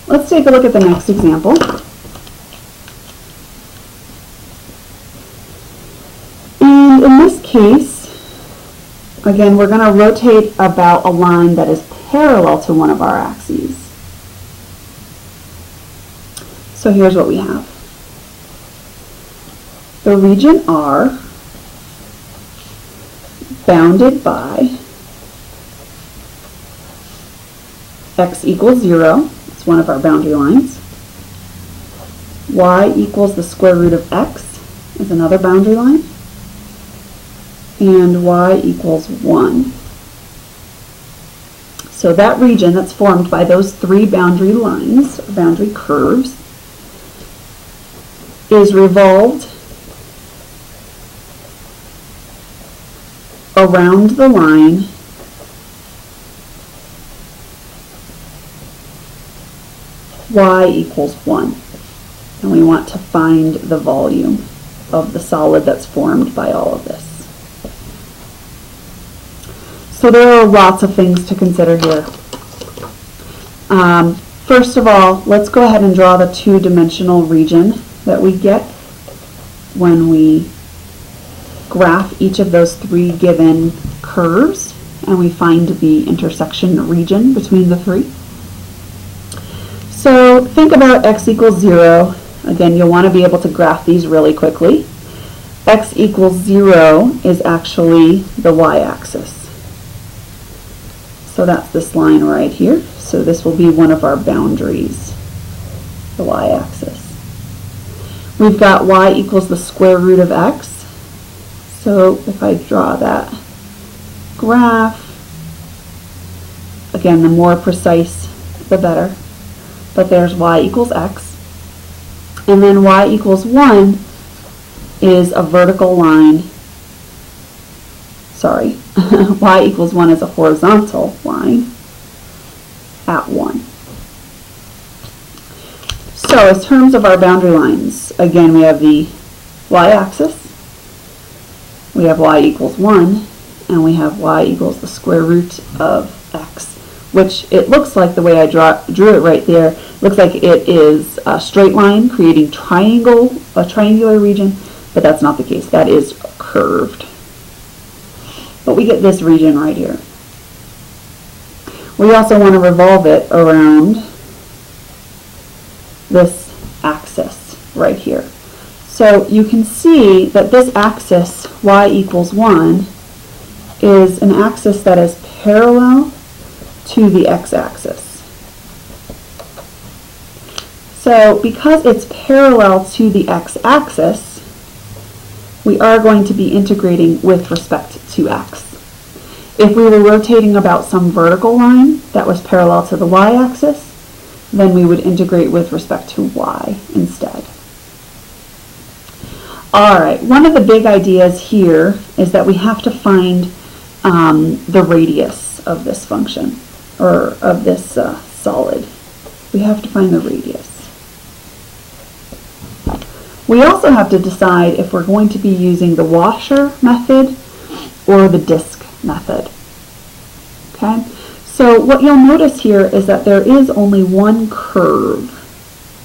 let's take a look at the next example. And in this case, again, we're going to rotate about a line that is parallel to one of our axes. So here's what we have. The region R, bounded by x equals 0, it's one of our boundary lines. Y equals the square root of x is another boundary line. And y equals 1. So that region that's formed by those three boundary lines, or boundary curves, is revolved around the line y equals 1. And we want to find the volume of the solid that's formed by all of this. So there are lots of things to consider here. First of all, let's go ahead and draw the two-dimensional region that we get when we graph each of those three given curves and we find the intersection region between the three. So think about x equals 0. Again, you'll want to be able to graph these really quickly. X equals 0 is actually the y-axis. So that's this line right here. So this will be one of our boundaries, the y-axis. We've got y equals the square root of x. So if I draw that graph, again, the more precise, the better. But there's y equals x. And then y equals 1 is a vertical line. Sorry, y equals 1 is a horizontal line at 1. So in terms of our boundary lines, again, we have the y-axis, we have y equals 1, and we have y equals the square root of x, which it looks like, the way I drew it right there, looks like it is a straight line creating a triangular region, but that's not the case. That is curved. But we get this region right here. We also want to revolve it around this axis right here. So you can see that this axis, y equals 1, is an axis that is parallel to the x-axis. So because it's parallel to the x-axis, we are going to be integrating with respect to x. If we were rotating about some vertical line that was parallel to the y-axis, then we would integrate with respect to y instead. Alright, one of the big ideas here is that we have to find the radius of this function, or of this solid. We have to find the radius. We also have to decide if we're going to be using the washer method or the disk method. Okay, so what you'll notice here is that there is only one curve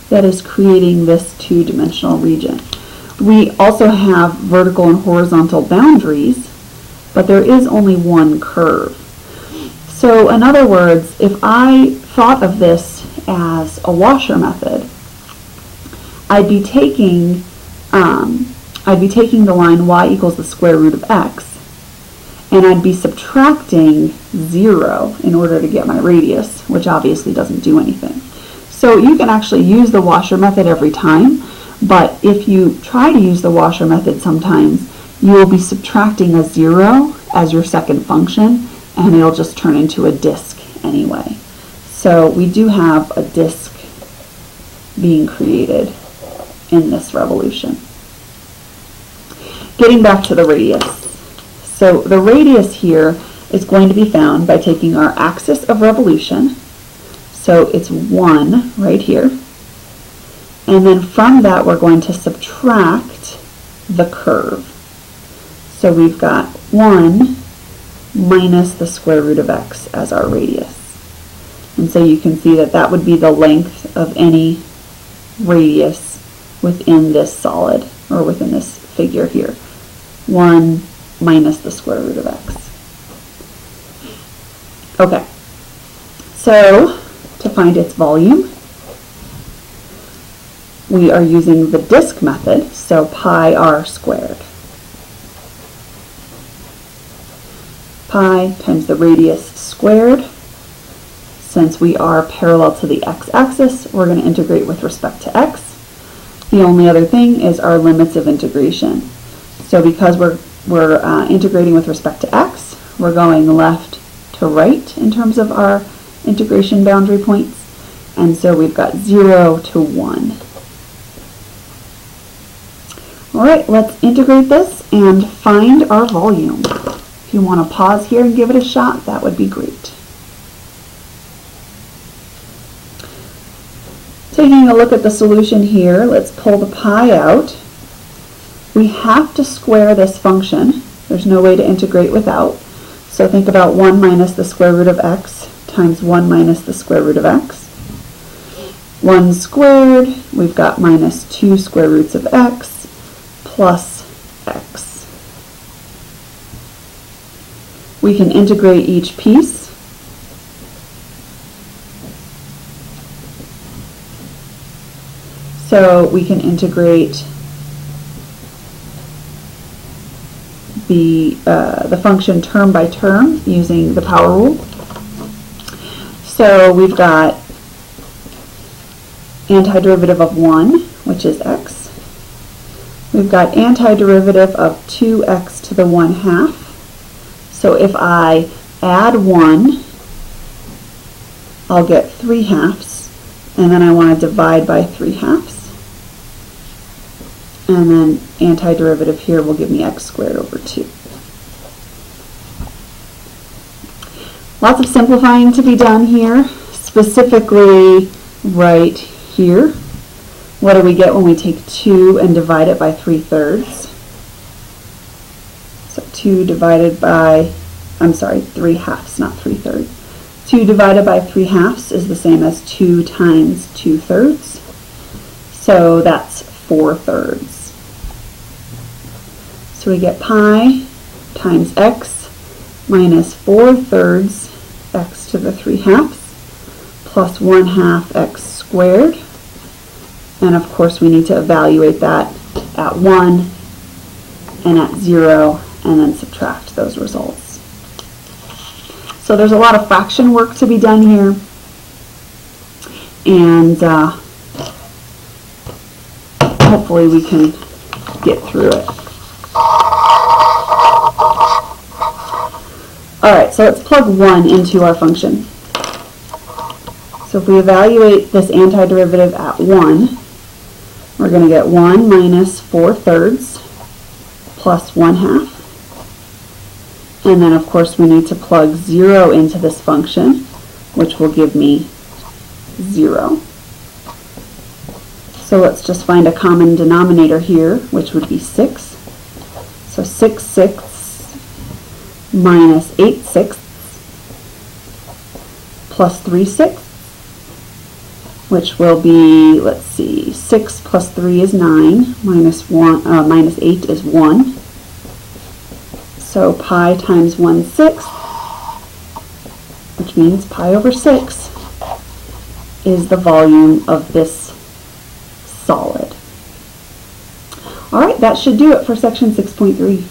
that is creating this two-dimensional region. We also have vertical and horizontal boundaries, but there is only one curve. So in other words, if I thought of this as a washer method, I'd be taking the line y equals the square root of x, and I'd be subtracting 0 in order to get my radius, which obviously doesn't do anything. So you can actually use the washer method every time, but if you try to use the washer method sometimes, you will be subtracting a 0 as your second function, and it'll just turn into a disk anyway. So we do have a disk being created in this revolution. Getting back to the radius. So the radius here is going to be found by taking our axis of revolution. So it's 1 right here. And then from that we're going to subtract the curve. So we've got 1 minus the square root of x as our radius. And so you can see that that would be the length of any radius within this solid, or within this figure here. 1 minus the square root of x. Okay, so to find its volume, we are using the disk method, so pi r squared. Pi times the radius squared. Since we are parallel to the x-axis, we're going to integrate with respect to x. The only other thing is our limits of integration. So because we're integrating with respect to x, we're going left to right in terms of our integration boundary points. And so we've got 0 to 1. All right, let's integrate this and find our volume. If you want to pause here and give it a shot, that would be great. Taking a look at the solution here, let's pull the pi out. We have to square this function. There's no way to integrate without. So think about 1 minus the square root of x times 1 minus the square root of x. 1 squared, we've got minus 2 square roots of x plus x. We can integrate each piece. So we can integrate the function term by term using the power rule. So we've got antiderivative of 1, which is x. We've got antiderivative of 2x to the 1/2. So if I add 1, I'll get 3/2, and then I want to divide by 3/2. And then antiderivative here will give me x squared over 2. Lots of simplifying to be done here, specifically right here. What do we get when we take 2 and divide it by 3/3? So 2 divided by, 3/2, not 3/3. 2 divided by 3/2 is the same as 2 times 2/3. So that's 4/3. So we get pi times x minus 4/3 x to the 3/2 plus 1/2 x squared. And of course we need to evaluate that at 1 and at 0 and then subtract those results. So there's a lot of fraction work to be done here, and hopefully we can get through it. Alright, so let's plug 1 into our function. So if we evaluate this antiderivative at 1, we're going to get 1 minus 4/3 plus 1/2. And then of course we need to plug 0 into this function, which will give me 0. So let's just find a common denominator here, which would be 6. So 6/6 minus 8/6 plus 3/6, which will be, let's see, 6 plus 3 is 9, minus 8 is 1. So pi times 1/6, which means pi over 6, is the volume of this solid. All right, that should do it for section 6.3.